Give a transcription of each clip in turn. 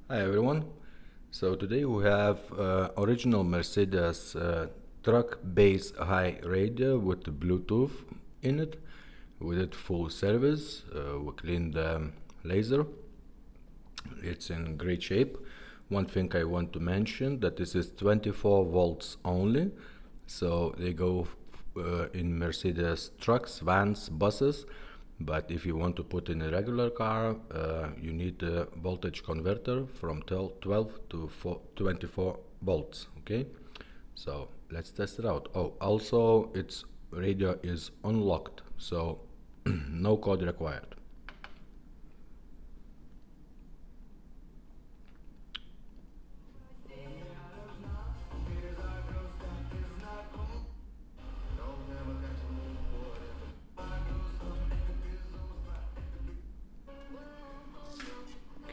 Hi everyone. So today we have original Mercedes truck bass high radio with the Bluetooth in it. We did full service. We cleaned the laser. It's in great shape. One thing I want to mention that this is 24 volts only. So they go in Mercedes trucks, vans, buses. But if you want to put in a regular car, you need a voltage converter from 12 to 24 volts. Okay, so let's test it out. Oh, also its radio is unlocked, so no code required.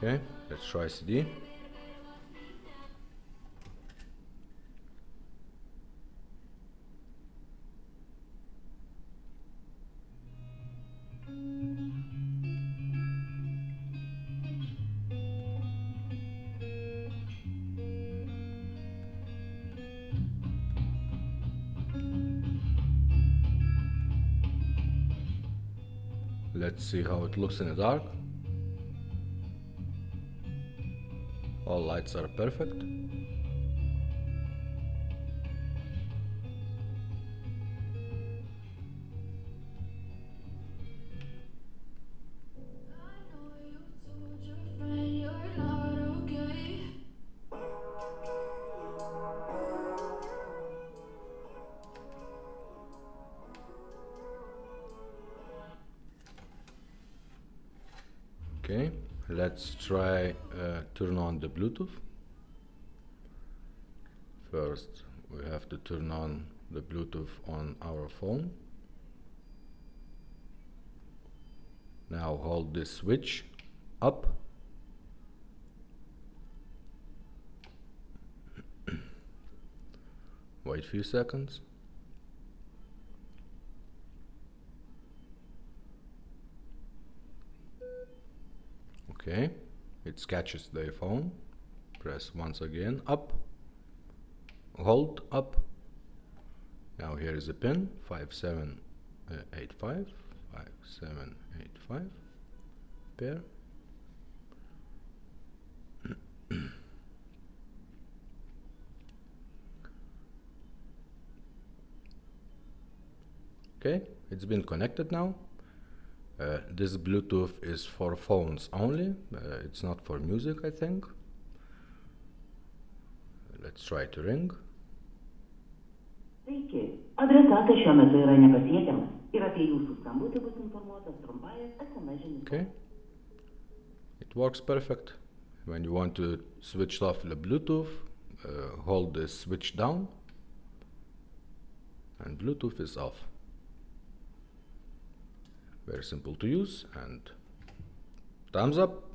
Okay, let's try CD. Let's see how it looks in the dark. All lights are perfect. Okay, let's try turn on the Bluetooth. First, we have to turn on the Bluetooth on our phone. Now hold this switch up. Wait a few seconds. Okay, it catches the phone. Press once again up. Hold up. Now here is the pin 5785 5785 pair. Okay, it's been connected now. This Bluetooth is for phones only. It's not for music, I think. Let's try to ring. Sveiki, adresatas šiuo metu yra nepasiekiamas ir apie jūsų skambutį bus informuotas trumpąją SMS žinutę. Okay, it works perfect. When you want to switch off the Bluetooth, hold the switch down and Bluetooth is off. Very simple to use, and thumbs up.